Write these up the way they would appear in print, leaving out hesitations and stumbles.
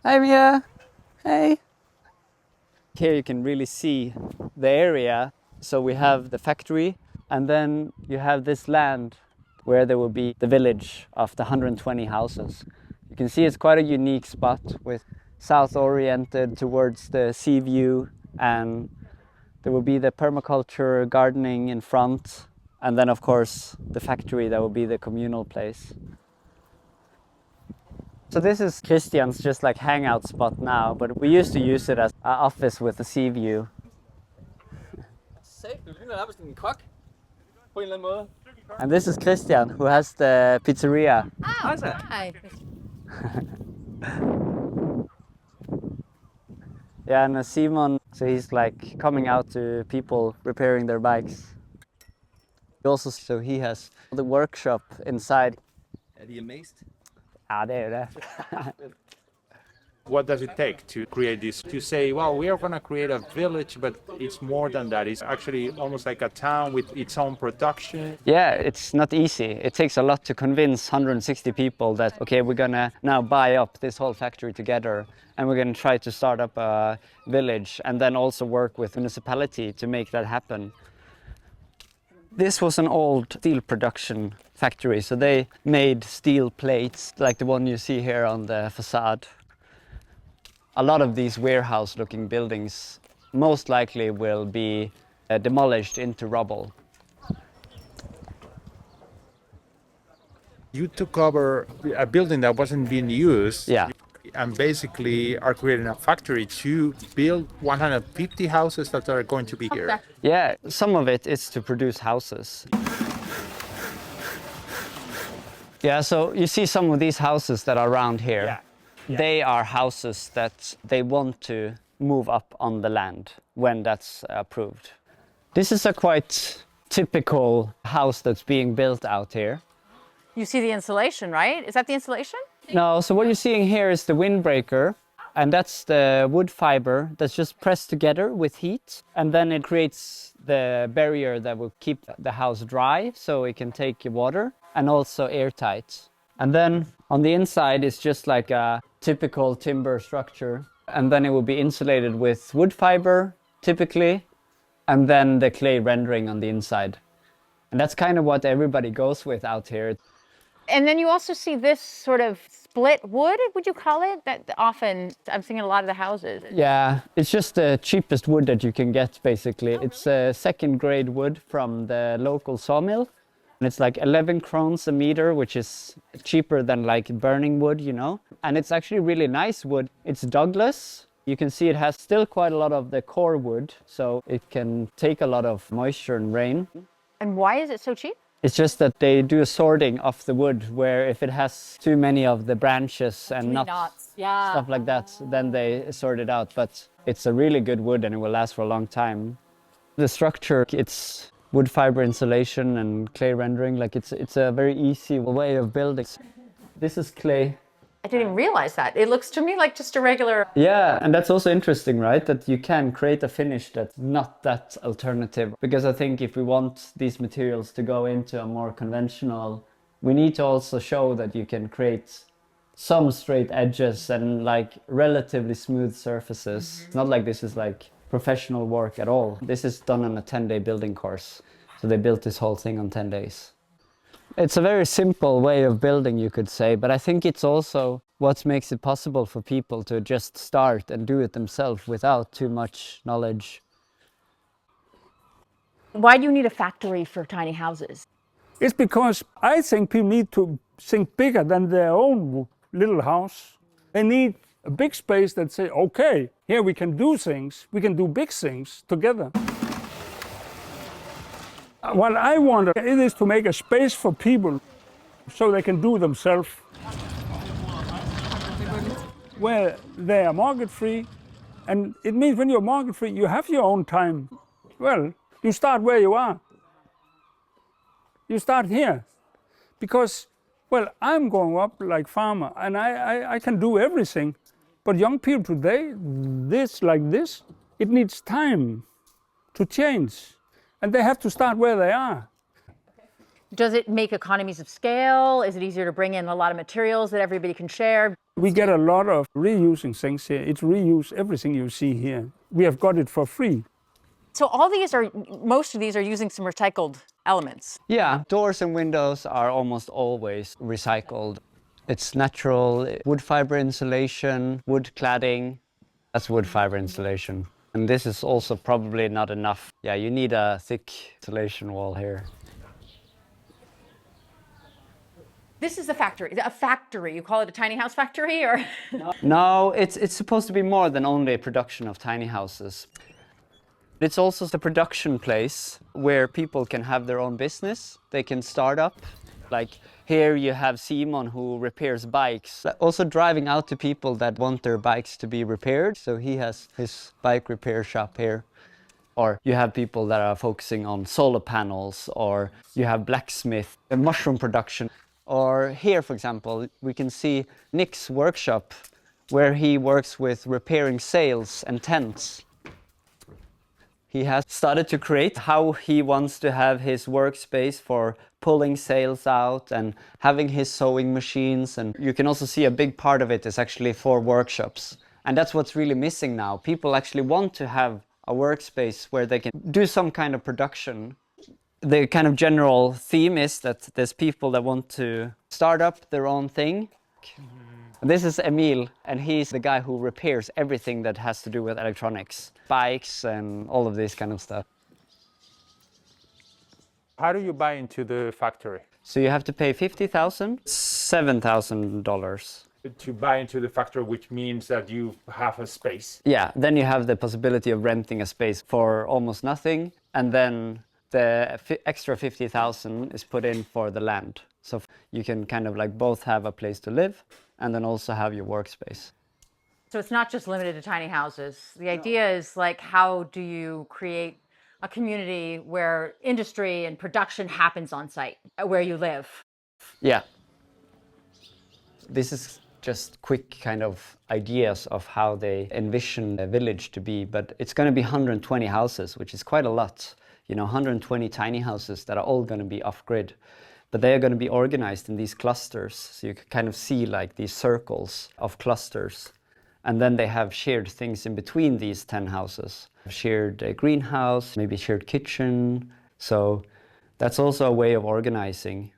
Hi Mia! Hey! Here you can really see the area. So we have the factory and then you have this land where there will be the village of the 120 houses. You can see it's quite a unique spot with south oriented towards the sea view, and there will be the permaculture gardening in front, and then of course the factory that will be the communal place. So this is Christian's just like hangout spot now, but we used to use it as an office with a sea view. And this is Christian, who has the pizzeria. Oh, hi. Yeah, and Simon, so he's like coming out to people repairing their bikes. Also, so he has the workshop inside. Er de amazed? Ja, det är det. What does it take to create this? To say, well, we are going to create a village, but it's more than that. It's actually almost like a town with its own production. Yeah, it's not easy. It takes a lot to convince 160 people that, okay, we're going to now buy up this whole factory together and we're going to try to start up a village and then also work with municipality to make that happen. This was an old steel production factory, so they made steel plates like the one you see here on the facade. A lot of these warehouse-looking buildings most likely will be demolished into rubble. You took over a building that wasn't being used. Yeah. And basically are creating a factory to build 150 houses that are going to be here. Yeah, some of it is to produce houses. Yeah, so you see some of these houses that are around here. Yeah. They are houses that they want to move up on the land when that's approved. This is a quite typical house that's being built out here. You see the insulation, right? Is that the insulation? No, so what you're seeing here is the windbreaker, and that's the wood fiber that's just pressed together with heat, and then it creates the barrier that will keep the house dry so it can take water and also airtight. And then on the inside is just like a typical timber structure, and then it will be insulated with wood fiber typically, and then the clay rendering on the inside. And that's kind of what everybody goes with out here. And then you also see this sort of split wood, would you call it? That often I'm seeing in a lot of the houses. Yeah, it's just the cheapest wood that you can get, basically. It's a second grade wood from the local sawmill. And it's like 11 krones a meter, which is cheaper than like burning wood, you know. And it's actually really nice wood. It's Douglas. You can see it has still quite a lot of the core wood, so it can take a lot of moisture and rain. And why is it so cheap? It's just that they do a sorting of the wood, where if it has too many of the branches and knots, stuff like that, then they sort it out. But it's a really good wood and it will last for a long time. The structure, it's wood fiber insulation and clay rendering. Like it's a very easy way of building. This is clay. I didn't even realize that. It looks to me like just a regular... Yeah, and that's also interesting, right? That you can create a finish that's not that alternative. Because I think if we want these materials to go into a more conventional, we need to also show that you can create some straight edges and like relatively smooth surfaces. It's not like this is like professional work at all. This is done on a 10-day building course. So they built this whole thing on 10 days. It's a very simple way of building, you could say, but I think it's also what makes it possible for people to just start and do it themselves without too much knowledge. Why do you need a factory for tiny houses? It's because I think people need to think bigger than their own little house. They need a big space that say, okay, here we can do things, we can do big things together. What I want is to make a space for people so they can do themselves, where they are market free. And it means when you're market free, you have your own time. Well, you start where you are. You start here. Because, well, I'm growing up like farmer and I can do everything. But young people today, like this, it needs time to change. And they have to start where they are. Does it make economies of scale? Is it easier to bring in a lot of materials that everybody can share? We get a lot of reusing things here. It's reuse everything you see here. We have got it for free. So most of these are using some recycled elements. Yeah, doors and windows are almost always recycled. It's natural wood fiber insulation, wood cladding. That's wood fiber insulation. And this is also probably not enough. Yeah, you need a thick insulation wall here. This is a factory. A factory. You call it a tiny house factory, or? No, it's supposed to be more than only a production of tiny houses. It's also the production place where people can have their own business. They can start up. Like here you have Simon who repairs bikes. Also driving out to people that want their bikes to be repaired. So he has his bike repair shop here. Or you have people that are focusing on solar panels, or you have blacksmith, mushroom production. Or here, for example, we can see Nick's workshop where he works with repairing sails and tents. He has started to create how he wants to have his workspace for pulling sails out and having his sewing machines. And you can also see a big part of it is actually for workshops. And that's what's really missing now. People actually want to have a workspace where they can do some kind of production. The kind of general theme is that there's people that want to start up their own thing. This is Emil, and he's the guy who repairs everything that has to do with electronics, bikes and all of this kind of stuff. How do you buy into the factory? So you have to pay $7,000. To buy into the factory, which means that you have a space. Yeah, then you have the possibility of renting a space for almost nothing, and then the extra 50,000 is put in for the land. So you can kind of like both have a place to live and then also have your workspace. So it's not just limited to tiny houses. The idea is like, how do you create a community where industry and production happens on site, where you live? Yeah. This is just quick kind of ideas of how they envision a village to be, but it's going to be 120 houses, which is quite a lot. You know, 120 tiny houses that are all going to be off-grid. But they are going to be organized in these clusters. So you can kind of see like these circles of clusters. And then they have shared things in between these 10 houses. Shared greenhouse, maybe shared kitchen. So that's also a way of organizing.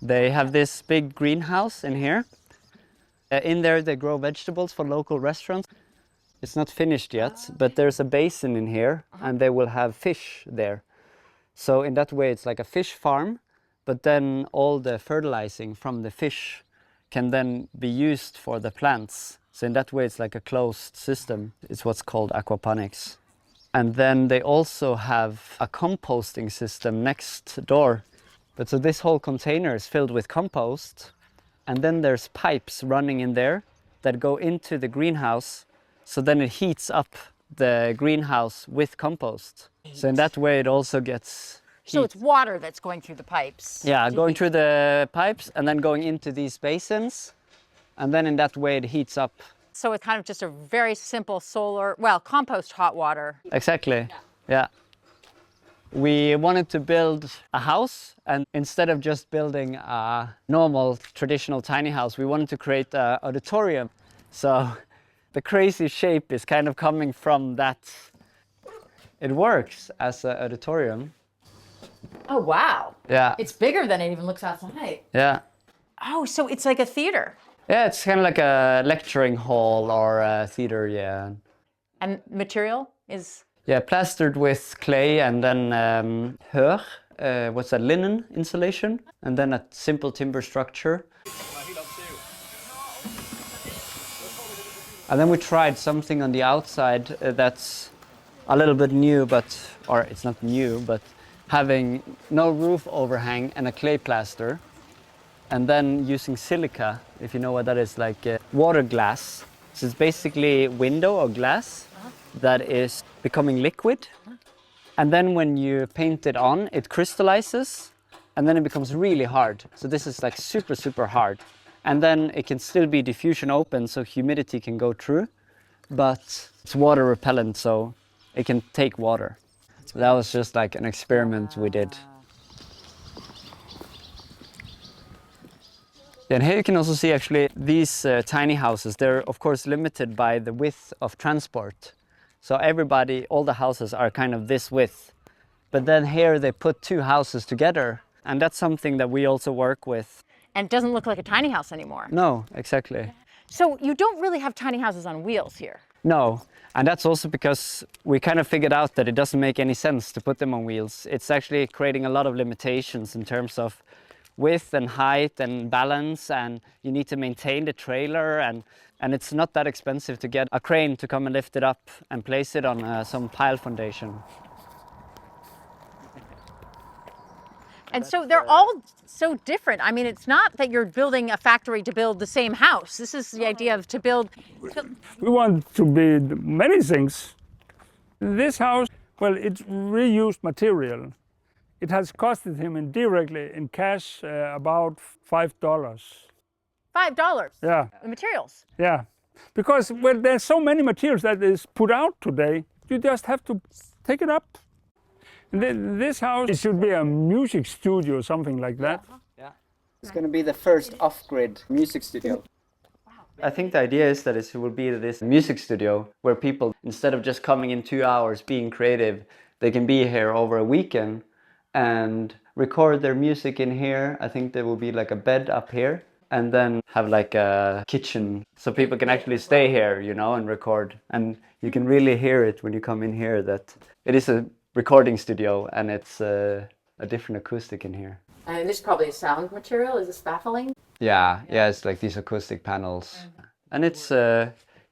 They have this big greenhouse in here. In there they grow vegetables for local restaurants. It's not finished yet, but there's a basin in here and they will have fish there. So in that way it's like a fish farm, but then all the fertilizing from the fish can then be used for the plants. So in that way it's like a closed system. It's what's called aquaponics. And then they also have a composting system next door. But so this whole container is filled with compost, and then there's pipes running in there that go into the greenhouse. So then it heats up the greenhouse with compost. So in that way it also gets heat. So it's water that's going through the pipes. Yeah, going through the pipes and then going into these basins. And then in that way it heats up. So it's kind of just a very simple compost hot water. Exactly, yeah. We wanted to build a house, and instead of just building a normal traditional tiny house, we wanted to create an auditorium. So the crazy shape is kind of coming from that. It works as an auditorium. Oh, wow. Yeah. It's bigger than it even looks outside. Yeah. Oh, so it's like a theater. Yeah, it's kind of like a lecturing hall or a theater, yeah. And material is? Yeah, plastered with clay and then what's that, linen insulation, and then a simple timber structure. And then we tried something on the outside that's a little bit new, or it's not new, but having no roof overhang and a clay plaster, and then using silica, if you know what that is, like water glass. So it's basically window or glass that is becoming liquid. And then when you paint it on, it crystallizes, and then it becomes really hard. So this is like super, super hard. And then it can still be diffusion open, so humidity can go through, but it's water repellent, so it can take water. That was just like an experiment we did. And here you can also see actually these tiny houses, they're of course limited by the width of transport. So everybody, all the houses are kind of this width. But then here they put two houses together, and that's something that we also work with. And it doesn't look like a tiny house anymore. No, exactly. So you don't really have tiny houses on wheels here. No, and that's also because we kind of figured out that it doesn't make any sense to put them on wheels. It's actually creating a lot of limitations in terms of width and height and balance, and you need to maintain the trailer, and it's not that expensive to get a crane to come and lift it up and place it on some pile foundation. And so they're all so different. I mean, it's not that you're building a factory to build the same house. This is the idea of to build. We want to build many things. This house, well, it's reused material. It has costed him indirectly in cash about $5. $5. Yeah, The materials. yeah. Because well, there's so many materials that is put out today, you just have to take it up. This house, it should be a music studio or something like that. Yeah. It's going to be the first off-grid music studio. I think the idea is that it will be this music studio where people, instead of just coming in 2 hours being creative, they can be here over a weekend and record their music in here. I think there will be like a bed up here, and then have like a kitchen so people can actually stay here, you know, and record. And you can really hear it when you come in here that it is a recording studio, and it's a different acoustic in here. And this is probably a sound material. Is this baffling? Yeah, it's like these acoustic panels. And it's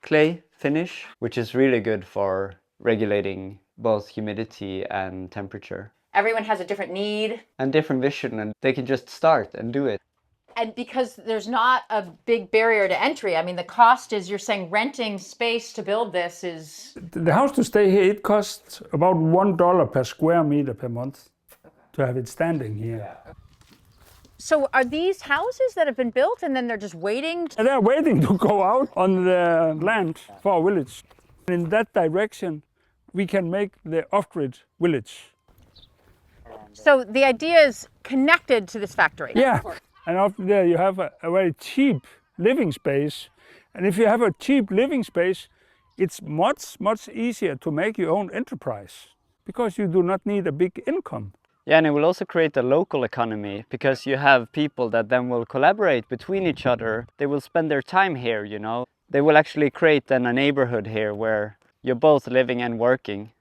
clay finish, which is really good for regulating both humidity and temperature. Everyone has a different need. And different vision, and they can just start and do it. And because there's not a big barrier to entry, I mean, the cost is, you're saying renting space to build this is... The house to stay here, it costs about $1 per square meter per month to have it standing here. So are these houses that have been built and then they're just waiting? And they're waiting to go out on the land for our village. In that direction, we can make the off-grid village. So the idea is connected to this factory. Yeah, and up there you have a very cheap living space. And if you have a cheap living space, it's much easier to make your own enterprise because you do not need a big income. Yeah, and it will also create a local economy because you have people that then will collaborate between each other. They will spend their time here, you know. They will actually create then a neighborhood here where you're both living and working.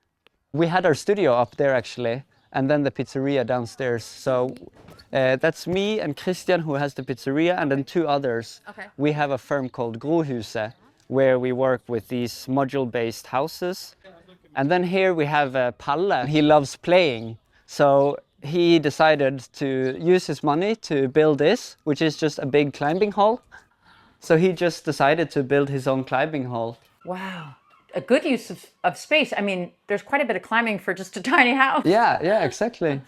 We had our studio up there actually, and then the pizzeria downstairs. So that's me and Christian who has the pizzeria, and then two others. Okay. We have a firm called Grobund where we work with these module-based houses. And then here we have Palle. He loves playing. So he decided to use his money to build this, which is just a big climbing hall. So he just decided to build his own climbing hall. Wow. A good use of space. I mean, there's quite a bit of climbing for just a tiny house. Yeah, exactly.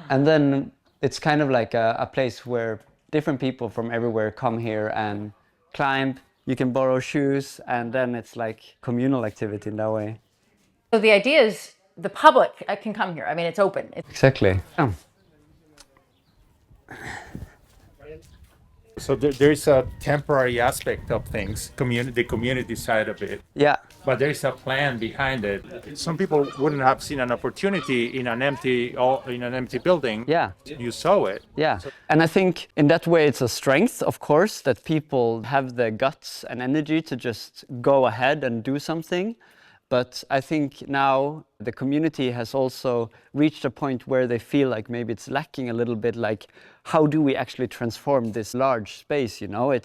And then it's kind of like a place where different people from everywhere come here and climb. You can borrow shoes, and then it's like communal activity in that way. So the idea is the public can come here. I mean, it's open. Exactly. Yeah. So there is a temporary aspect of things, the community side of it. Yeah. But there is a plan behind it. Some people wouldn't have seen an opportunity in an empty building. Yeah. You saw it. Yeah, and I think in that way it's a strength, of course, that people have the guts and energy to just go ahead and do something. But I think now the community has also reached a point where they feel like maybe it's lacking a little bit, like how do we actually transform this large space, you know?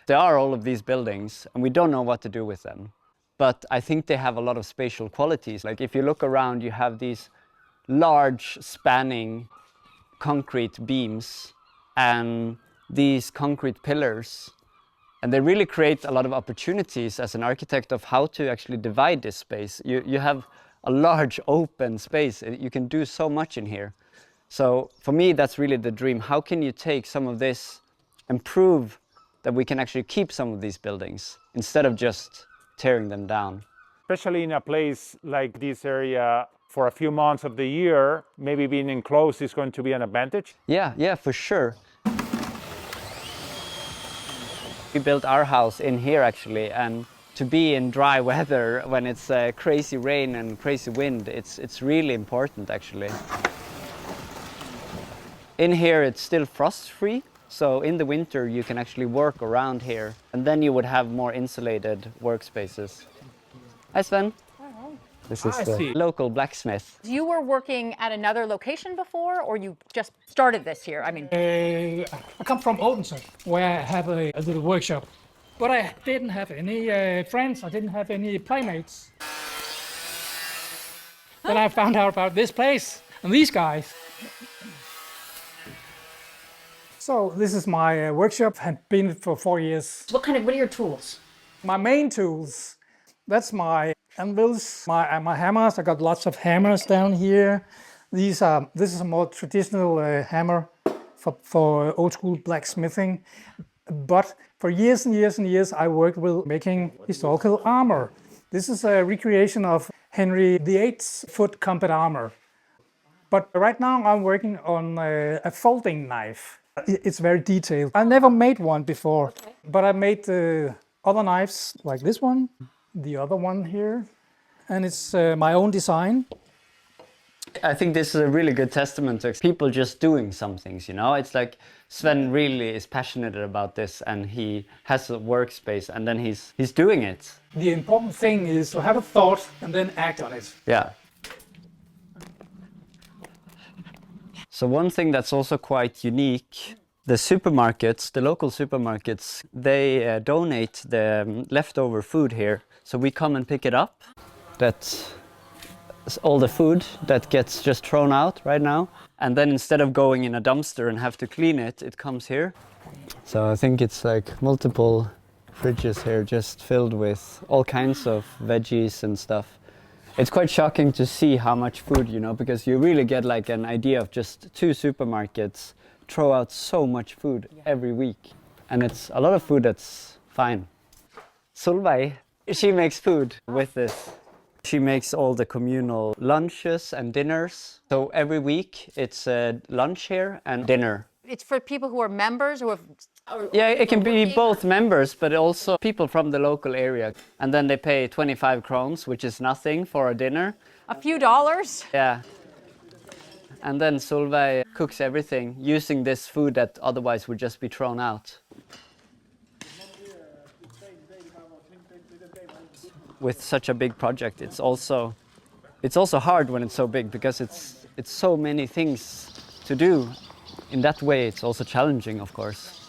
There are all of these buildings and we don't know what to do with them. But I think they have a lot of spatial qualities. Like if you look around, you have these large spanning concrete beams and these concrete pillars. And they really create a lot of opportunities as an architect of how to actually divide this space. You have a large open space. You can do so much in here. So for me, that's really the dream. How can you take some of this and prove that we can actually keep some of these buildings instead of just tearing them down? Especially in a place like this area, for a few months of the year, maybe being enclosed is going to be an advantage? Yeah, for sure. We built our house in here actually, and to be in dry weather when it's crazy rain and crazy wind, it's really important actually. In here it's still frost-free, so in the winter you can actually work around here, and then you would have more insulated workspaces. Hi Sven. This is the local blacksmith. You were working at another location before, or you just started this here? I mean, I come from Odense, where I have a little workshop. But I didn't have any friends, I didn't have any playmates. Then I found out about this place and these guys. So this is my workshop, had been for 4 years. what are your tools? My main tools, that's my anvils, my hammers. I got lots of hammers down here. This is a more traditional hammer for old school blacksmithing. But for years and years and years, I worked with making historical armor. This is a recreation of Henry VIII's foot combat armor. But right now I'm working on a folding knife. It's very detailed. I never made one before, but I made other knives like this one, the other one here, and it's my own design. I think this is a really good testament to people just doing some things, you know? It's like Sven really is passionate about this and he has a workspace and then he's doing it. The important thing is to have a thought and then act on it. Yeah. So one thing that's also quite unique, the supermarkets, the local supermarkets, they donate the leftover food here. So we come and pick it up. That's all the food that gets just thrown out right now. And then instead of going in a dumpster and have to clean it, it comes here. So I think it's like multiple fridges here just filled with all kinds of veggies and stuff. It's quite shocking to see how much food, you know, because you really get like an idea of just 2 supermarkets throw out so much food every week. And it's a lot of food that's fine. Solveig, she makes food with this. She makes all the communal lunches and dinners. So every week it's lunch here and dinner. It's for people who are members who have. Yeah, it can be both members, but also people from the local area. And then they pay 25 crowns, which is nothing for a dinner. A few dollars? Yeah. And then Solveig cooks everything using this food that otherwise would just be thrown out. With such a big project, it's also hard when it's so big because it's so many things to do. In that way, it's also challenging, of course.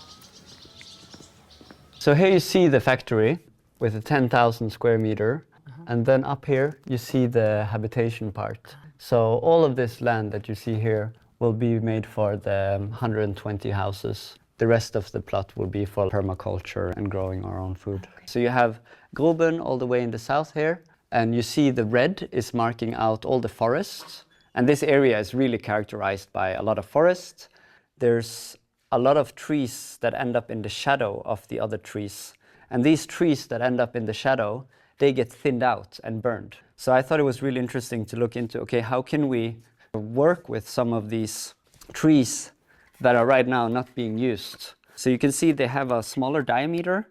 So here you see the factory with a 10,000 square meter. And then up here, you see the habitation part. So all of this land that you see here will be made for the 120 houses. The rest of the plot will be for permaculture and growing our own food. So you have Grobund all the way in the south here. And you see the red is marking out all the forests. And this area is really characterized by a lot of forests. There's a lot of trees that end up in the shadow of the other trees. And these trees that end up in the shadow, they get thinned out and burned. So I thought it was really interesting to look into, okay, how can we work with some of these trees that are right now not being used? So you can see they have a smaller diameter,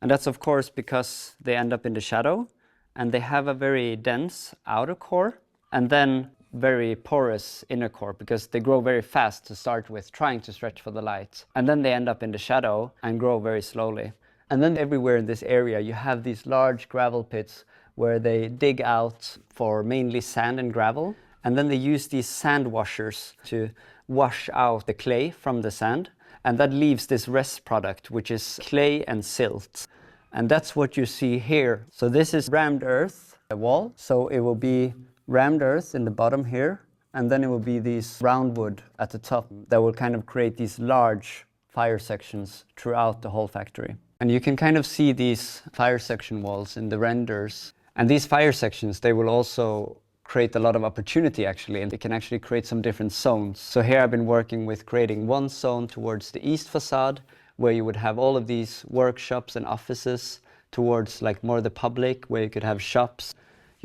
and that's of course because they end up in the shadow, and they have a very dense outer core, and then very porous inner core because they grow very fast to start with, trying to stretch for the light. And then they end up in the shadow and grow very slowly. And then everywhere in this area you have these large gravel pits where they dig out for mainly sand and gravel. And then they use these sand washers to wash out the clay from the sand. And that leaves this rest product, which is clay and silt. And that's what you see here. So this is rammed earth, a wall. So it will be rammed earth in the bottom here, and then it will be these round wood at the top that will kind of create these large fire sections throughout the whole factory. And you can kind of see these fire section walls in the renders. And these fire sections, they will also create a lot of opportunity actually, and they can actually create some different zones. So here I've been working with creating one zone towards the east facade, where you would have all of these workshops and offices, towards like more the public, where you could have shops.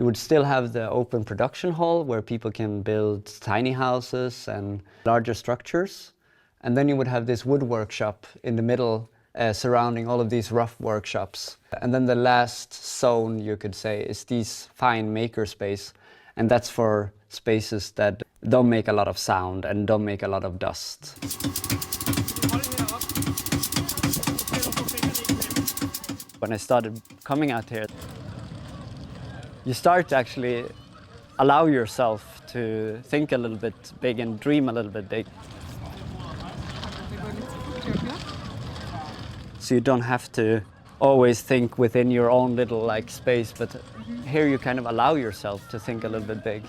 You would still have the open production hall where people can build tiny houses and larger structures. And then you would have this wood workshop in the middle surrounding all of these rough workshops. And then the last zone, you could say, is these fine maker space. And that's for spaces that don't make a lot of sound and don't make a lot of dust. When I started coming out here, you start to actually allow yourself to think a little bit big and dream a little bit big. So you don't have to always think within your own little space, but here you kind of allow yourself to think a little bit big.